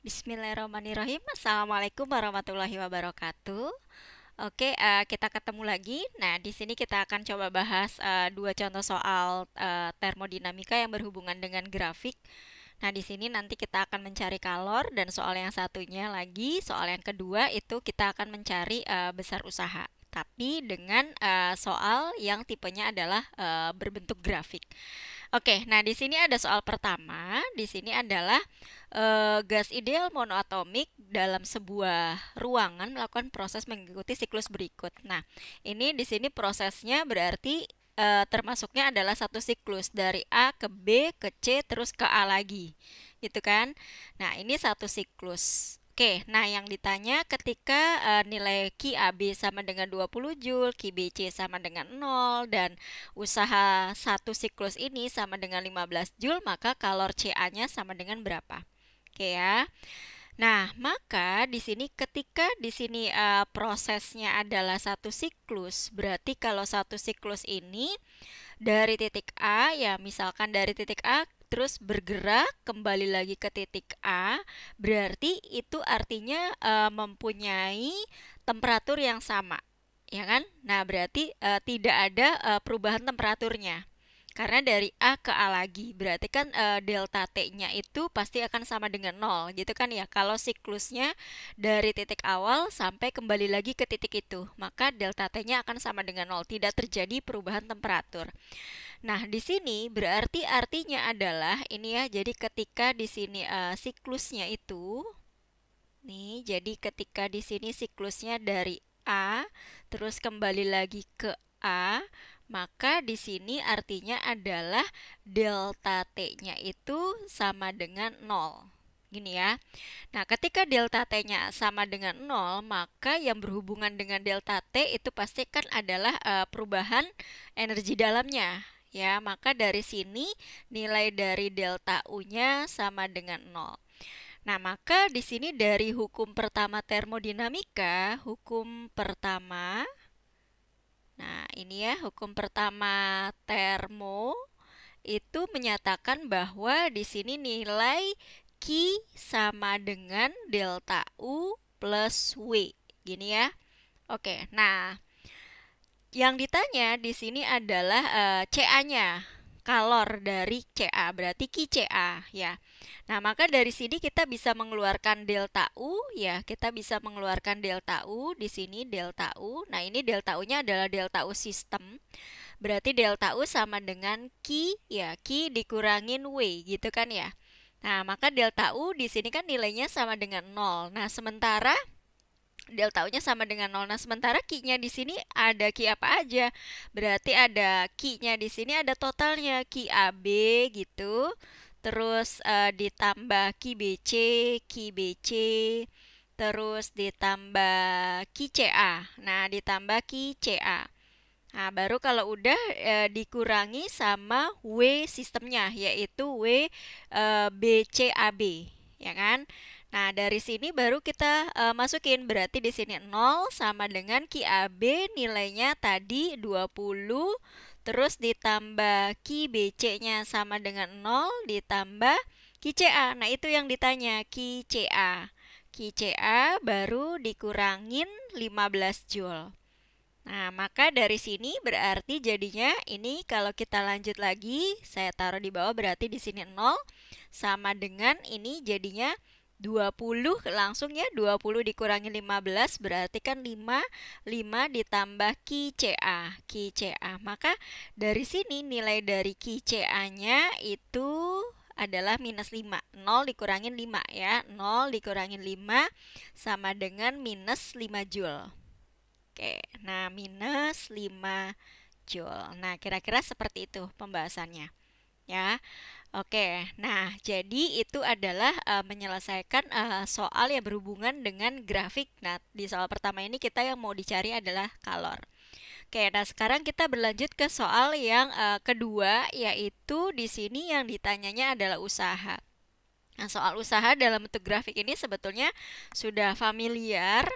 Bismillahirrahmanirrahim. Assalamualaikum warahmatullahi wabarakatuh. Oke, kita ketemu lagi. Nah, di sini kita akan coba bahas dua contoh soal termodinamika yang berhubungan dengan grafik. Nah, di sini nanti kita akan mencari kalor dan soal yang satunya lagi, soal yang kedua itu kita akan mencari besar usaha. Tapi dengan soal yang tipenya adalah berbentuk grafik. Oke, nah di sini ada soal pertama. Di sini adalah gas ideal monoatomik dalam sebuah ruangan melakukan proses mengikuti siklus berikut. Nah, ini di sini prosesnya berarti termasuknya adalah satu siklus dari A ke B ke C terus ke A lagi, gitu kan? Nah, ini satu siklus. Oke, nah yang ditanya ketika nilai QAB sama dengan 20 Joule, QBC sama dengan 0, dan usaha satu siklus ini sama dengan 15 Joule, maka kalor CA-nya sama dengan berapa? Oke ya. Nah, maka di sini ketika di sini prosesnya adalah satu siklus, berarti kalau satu siklus ini dari titik A ya misalkan dari titik A terus bergerak kembali lagi ke titik A, berarti itu artinya mempunyai temperatur yang sama, ya kan? Nah, berarti tidak ada perubahan temperaturnya. Karena dari A ke A lagi, berarti kan delta T-nya itu pasti akan sama dengan 0, gitu kan ya. Kalau siklusnya dari titik awal sampai kembali lagi ke titik itu, maka delta T-nya akan sama dengan 0, tidak terjadi perubahan temperatur. Nah, di sini berarti artinya adalah ini ya, jadi ketika di sini siklusnya itu nih, jadi ketika di sini siklusnya dari A terus kembali lagi ke A, maka di sini artinya adalah delta T-nya itu sama dengan 0. Gini ya. Nah, ketika delta T-nya sama dengan 0, maka yang berhubungan dengan delta T itu pasti kan adalah perubahan energi dalamnya. Ya, maka dari sini nilai dari delta U-nya sama dengan 0. Nah, maka di sini dari hukum pertama termodinamika, hukum pertama, nah ini ya hukum pertama termo itu menyatakan bahwa di sini nilai Q sama dengan delta U plus W, gini ya. Oke, nah yang ditanya di sini adalah CA-nya, kalor dari CA, berarti QCA ya. Nah, maka dari sini kita bisa mengeluarkan delta U ya, kita bisa mengeluarkan delta U di sini delta U. Nah, ini delta U-nya adalah delta U sistem. Berarti delta U sama dengan Q ya, Q dikurangin W gitu kan ya. Nah, maka delta U di sini kan nilainya sama dengan 0. Nah, sementara delta U-nya sama dengan 0. Nah, sementara Q-nya di sini ada Q apa aja? Berarti ada Q-nya di sini ada totalnya QAB gitu. Terus ditambah QBC, QBC, terus ditambah QCA. Nah, ditambah QCA. Nah, baru kalau udah dikurangi sama W sistemnya, yaitu W BCAB, ya kan? Nah, dari sini baru kita masukin, berarti di sini 0 sama dengan QAB nilainya tadi 20, terus ditambah QBC-nya sama dengan 0, ditambah QCA. Nah, itu yang ditanya, QCA. QCA baru dikurangin 15 Joule. Nah, maka dari sini berarti jadinya ini kalau kita lanjut lagi, saya taruh di bawah berarti di sini 0 sama dengan ini jadinya 20 langsung ya, 20 dikurangi 15 berarti kan 5, 5 ditambah QCA, QCA. Maka dari sini nilai dari QCA-nya itu adalah minus 5. 0 dikurangin 5 ya, 0 dikurangin 5 sama dengan minus 5 Joule. Oke, nah minus 5 Joule. Nah, kira-kira seperti itu pembahasannya. Ya, oke. Nah, jadi itu adalah menyelesaikan soal yang berhubungan dengan grafik. Nah, di soal pertama ini kita yang mau dicari adalah kalor. Oke, nah sekarang kita berlanjut ke soal yang kedua, yaitu di sini yang ditanyanya adalah usaha. Nah, soal usaha dalam bentuk grafik ini sebetulnya sudah familiar.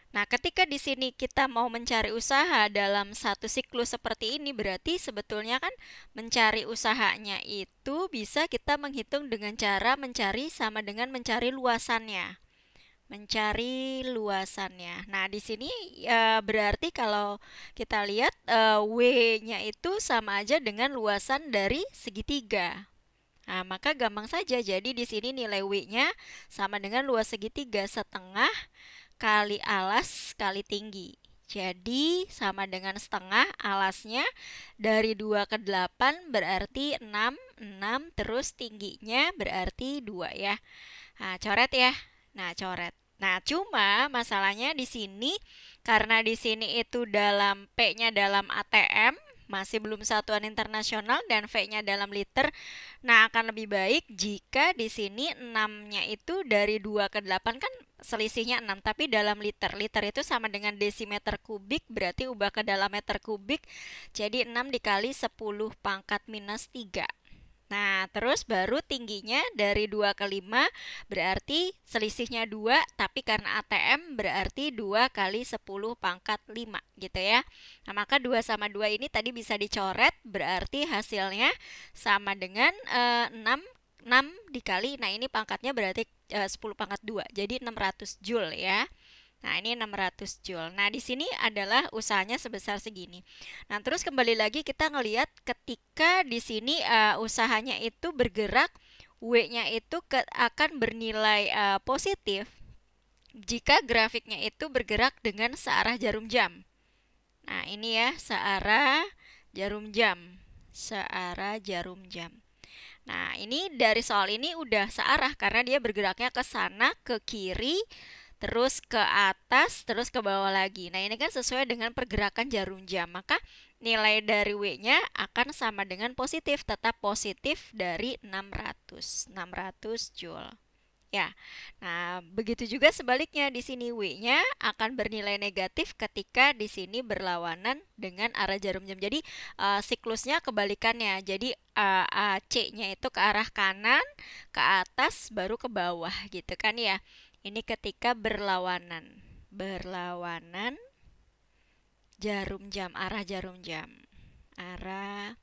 Nah, ketika di sini kita mau mencari usaha dalam satu siklus seperti ini, berarti sebetulnya kan mencari usahanya itu bisa kita menghitung dengan cara mencari sama dengan mencari luasannya. Mencari luasannya. Nah, di sini berarti kalau kita lihat W-nya itu sama aja dengan luasan dari segitiga. Nah, maka gampang saja. Jadi di sini nilai W-nya sama dengan luas segitiga setengah kali alas kali tinggi. Jadi sama dengan setengah alasnya dari 2 ke 8 berarti 6, 6 terus tingginya berarti 2 ya. Nah, coret ya. Nah, coret. Nah, cuma masalahnya di sini karena di sini itu dalam P-nya dalam ATM, masih belum satuan internasional dan V-nya dalam liter. Nah, akan lebih baik jika di sini 6-nya itu dari 2 ke 8 kan selisihnya 6, tapi dalam liter. Liter itu sama dengan desimeter kubik, berarti ubah ke dalam meter kubik. Jadi 6 dikali 10 pangkat minus 3. Nah, terus baru tingginya dari 2 ke 5 berarti selisihnya 2, tapi karena ATM berarti 2 kali 10 pangkat 5 gitu ya. Nah, maka 2 sama 2 ini tadi bisa dicoret, berarti hasilnya sama dengan 6 dikali, nah ini pangkatnya berarti 10 pangkat 2, jadi 600 Joule ya. Nah, ini 600 Joule. Nah, di sini adalah usahanya sebesar segini. Nah, terus kembali lagi kita ngelihat ketika di sini usahanya itu bergerak, W-nya itu akan bernilai positif jika grafiknya itu bergerak dengan searah jarum jam. Nah, ini ya, searah jarum jam. Searah jarum jam. Nah, ini dari soal ini udah searah karena dia bergeraknya ke sana, ke kiri, terus ke atas, terus ke bawah lagi. Nah, ini kan sesuai dengan pergerakan jarum jam. Maka nilai dari W-nya akan sama dengan positif, tetap positif dari 600 Joule. Ya. Nah, begitu juga sebaliknya di sini W-nya akan bernilai negatif ketika di sini berlawanan dengan arah jarum jam. Jadi siklusnya kebalikannya. Jadi AC-nya itu ke arah kanan, ke atas, baru ke bawah gitu kan ya. Ini ketika berlawanan. Berlawanan jarum jam, arah jarum jam. Arah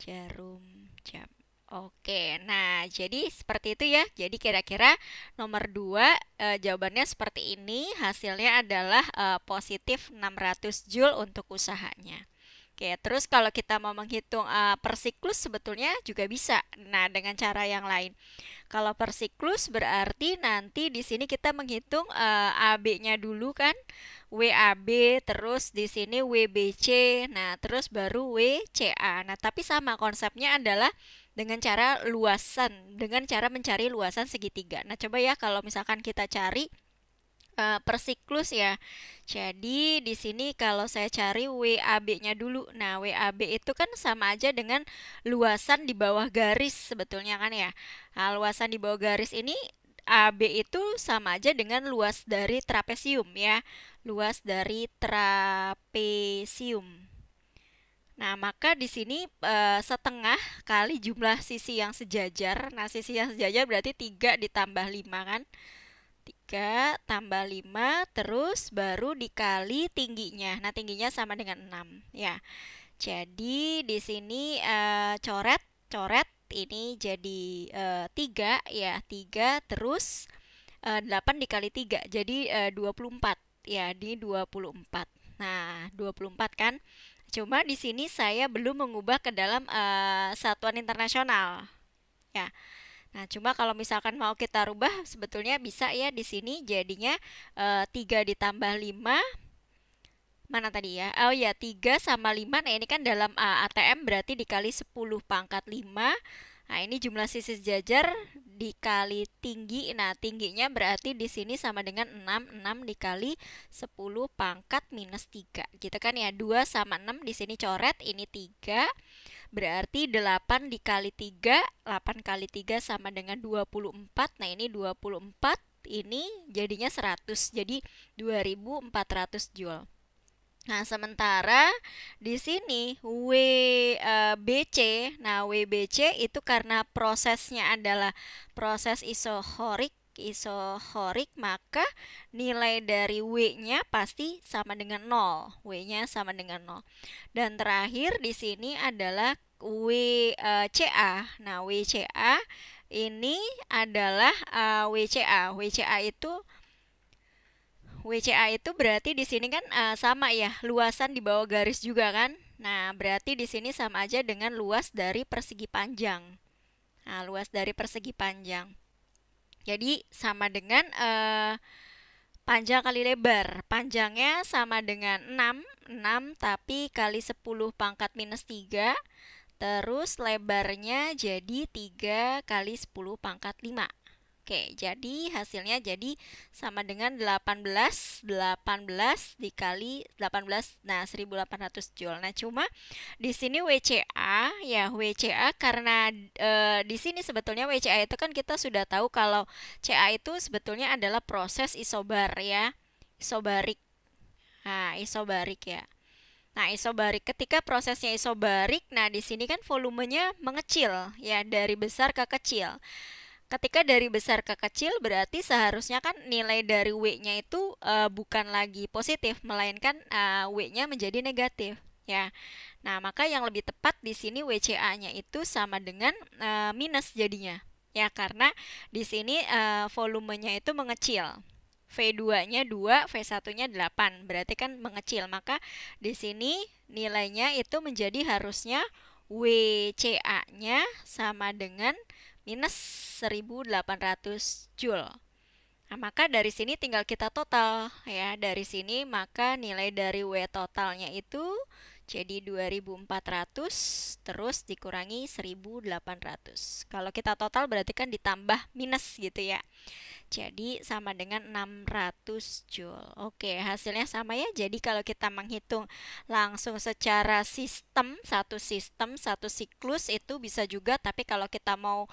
jarum jam. Oke, nah jadi seperti itu ya. Jadi kira-kira nomor 2 jawabannya seperti ini. Hasilnya adalah positif 600 Joule untuk usahanya. Oke, terus kalau kita mau menghitung per siklus sebetulnya juga bisa. Nah, dengan cara yang lain. Kalau per siklus berarti nanti di sini kita menghitung AB-nya dulu kan, WAB, terus di sini WBC, nah terus baru WCA. Nah, tapi sama konsepnya adalah dengan cara luasan, dengan cara mencari luasan segitiga. Nah, coba ya kalau misalkan kita cari per siklus ya. Jadi di sini kalau saya cari WAB-nya dulu. Nah, WAB itu kan sama aja dengan luasan di bawah garis sebetulnya kan ya. Nah, luasan di bawah garis ini AB itu sama aja dengan luas dari trapesium ya. Luas dari trapesium. Nah, maka di sini setengah kali jumlah sisi yang sejajar. Nah, sisi yang sejajar berarti 3 ditambah 5 kan. 3 tambah 5 terus baru dikali tingginya. Nah, tingginya sama dengan 6 ya. Jadi di sini coret ini jadi 3 ya. 3 terus 8 dikali 3 jadi 24 ya, di 24. Nah, 24 kan. Cuma di sini saya belum mengubah ke dalam satuan internasional. Ya. Nah, cuma kalau misalkan mau kita rubah sebetulnya bisa ya di sini jadinya 3 ditambah 5 mana tadi ya? Oh ya, 3 sama 5. Nah, ini kan dalam ATM berarti dikali 10 pangkat 5. Nah, ini jumlah sisi sejajar dikali tinggi. Nah, tingginya berarti di sini sama dengan 6. 6 dikali 10 pangkat minus 3. Gitu kan ya? 2 sama 6 di sini coret, ini 3. Berarti 8 dikali 3, 8 kali 3 sama dengan 24. Nah, ini 24, ini jadinya 100. Jadi 2400 Joule. Nah, sementara di sini WBC, nah WBC itu karena prosesnya adalah proses isohorik isohorik, maka nilai dari W-nya pasti sama dengan 0. W-nya sama dengan 0. Dan terakhir di sini adalah WCA. Nah, WCA ini adalah WCA. WCA itu berarti di sini kan sama ya, luasan di bawah garis juga kan. Nah, berarti di sini sama aja dengan luas dari persegi panjang. Nah, luas dari persegi panjang. Jadi sama dengan panjang kali lebar. Panjangnya sama dengan 6 tapi kali 10 pangkat minus 3. Terus lebarnya jadi 3 kali 10 pangkat 5. Oke, jadi hasilnya jadi sama dengan 18 dikali 18, nah 1800 Joule. Nah, cuma di sini WCA karena di sini sebetulnya WCA itu kan kita sudah tahu kalau CA itu sebetulnya adalah proses isobar ya. Isobarik. Nah, isobarik ya. Nah, isobarik ketika prosesnya isobarik, nah di sini kan volumenya mengecil ya, dari besar ke kecil. Ketika dari besar ke kecil berarti seharusnya kan nilai dari W-nya itu bukan lagi positif, melainkan W-nya menjadi negatif ya. Nah, maka yang lebih tepat di sini WCA-nya itu sama dengan minus jadinya. Ya, karena di sini volumenya itu mengecil. V2-nya 2, V1-nya 8. Berarti kan mengecil. Maka di sini nilainya itu menjadi harusnya WCA-nya sama dengan minus 1800 Joule. Nah, maka dari sini tinggal kita total ya. Dari sini maka nilai dari W totalnya itu jadi 2400 terus dikurangi 1800. Kalau kita total berarti kan ditambah minus gitu ya. Jadi sama dengan 600 Joule. Oke, hasilnya sama ya. Jadi kalau kita menghitung langsung secara sistem, satu siklus itu bisa juga. Tapi kalau kita mau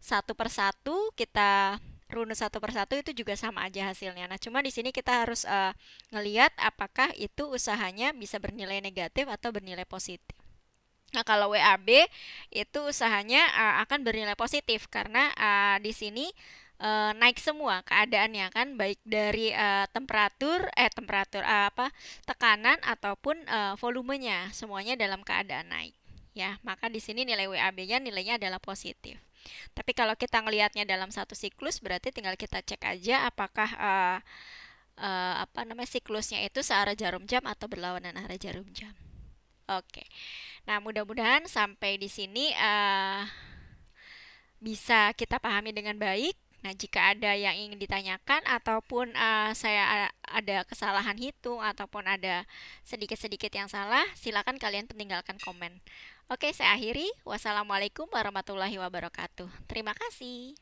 satu persatu, kita runut satu persatu itu juga sama aja hasilnya. Nah, cuma di sini kita harus ngelihat apakah itu usahanya bisa bernilai negatif atau bernilai positif. Nah, kalau WAB itu usahanya akan bernilai positif karena di sini naik semua keadaannya kan, baik dari tekanan ataupun volumenya, semuanya dalam keadaan naik. Ya, maka di sini nilai WAB-nya nilainya adalah positif. Tapi kalau kita ngelihatnya dalam satu siklus berarti tinggal kita cek aja apakah siklusnya itu searah jarum jam atau berlawanan arah jarum jam. Oke. Nah, mudah-mudahan sampai di sini bisa kita pahami dengan baik. Nah, jika ada yang ingin ditanyakan ataupun saya ada kesalahan hitung ataupun ada sedikit-sedikit yang salah, silakan kalian tinggalkan komen. Oke, saya akhiri. Wassalamualaikum warahmatullahi wabarakatuh. Terima kasih.